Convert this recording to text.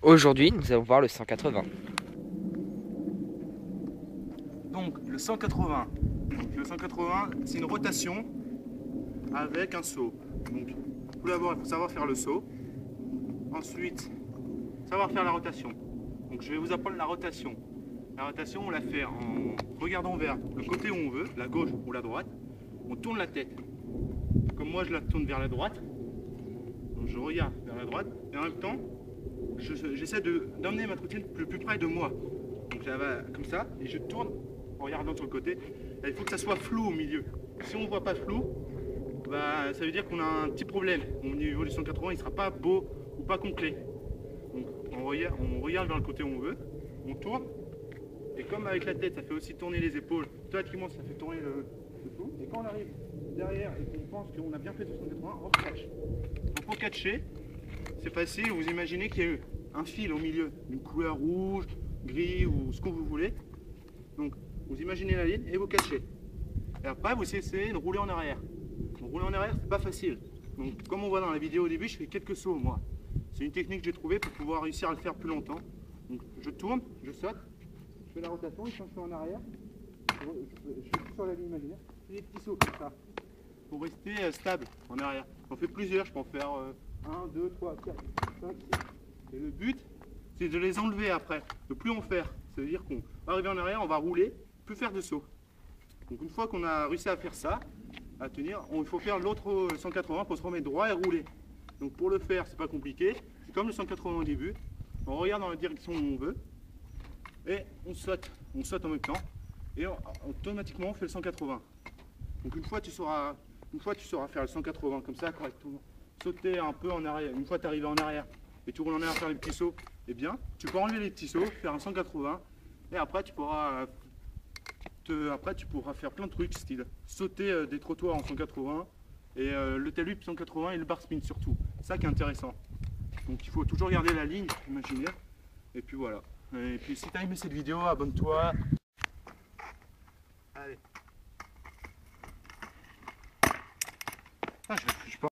Aujourd'hui, nous allons voir le 180. Donc le 180. Donc, le 180, c'est une rotation avec un saut. Donc tout d'abord, il faut savoir faire le saut. Ensuite, savoir faire la rotation. Donc je vais vous apprendre la rotation. La rotation, on la fait en regardant vers le côté où on veut, la gauche ou la droite. On tourne la tête. Comme moi, je la tourne vers la droite. Donc je regarde vers la droite et en même temps, j'essaie d'emmener ma trottinette le plus près de moi. Donc ça va comme ça et je tourne en regardant sur le côté. Et il faut que ça soit flou au milieu. Si on ne voit pas flou, bah, ça veut dire qu'on a un petit problème. Au niveau du 180, il ne sera pas beau ou pas complet. Donc on regarde vers le côté où on veut, on tourne. Et comme avec la tête, ça fait aussi tourner les épaules, automatiquement ça fait tourner le tout. Et quand on arrive derrière et qu'on pense qu'on a bien fait ce 180, on catch. Donc pour catcher, c'est facile, vous imaginez qu'il y a eu un fil au milieu, d'une couleur rouge, gris ou ce que vous voulez. Donc vous imaginez la ligne et vous catchez. Et après vous essayez de rouler en arrière. Donc, rouler en arrière, c'est pas facile. Donc comme on voit dans la vidéo au début, je fais quelques sauts moi. C'est une technique que j'ai trouvée pour pouvoir réussir à le faire plus longtemps. Donc je tourne, je saute, je fais la rotation et quand je suis en arrière, je suis sur la ligne imaginaire, je fais des petits sauts comme ça. Pour rester stable en arrière. J'en fais plusieurs, je peux en faire 1, 2, 3, 4, 5, 6. Et le but, c'est de les enlever après, de plus en faire. Ça veut dire qu'on va arriver en arrière, on va rouler, plus faire de saut. Donc une fois qu'on a réussi à faire ça, à tenir, il faut faire l'autre 180 pour se remettre droit et rouler. Donc pour le faire, c'est pas compliqué. C'est comme le 180 au début. On regarde dans la direction où on veut et on saute en même temps et automatiquement on fait le 180. Donc une fois tu sauras faire le 180 comme ça correctement, sauter un peu en arrière. Une fois tu es arrivé en arrière et tu roules en arrière faire les petits sauts, eh bien tu peux enlever les petits sauts, faire un 180 et après tu pourras faire plein de trucs style sauter des trottoirs en 180 et le talus 180 et le bar spin surtout. C'est ça qui est intéressant. Donc il faut toujours garder la ligne imaginaire et puis voilà. Et puis si tu as aimé cette vidéo, abonne-toi.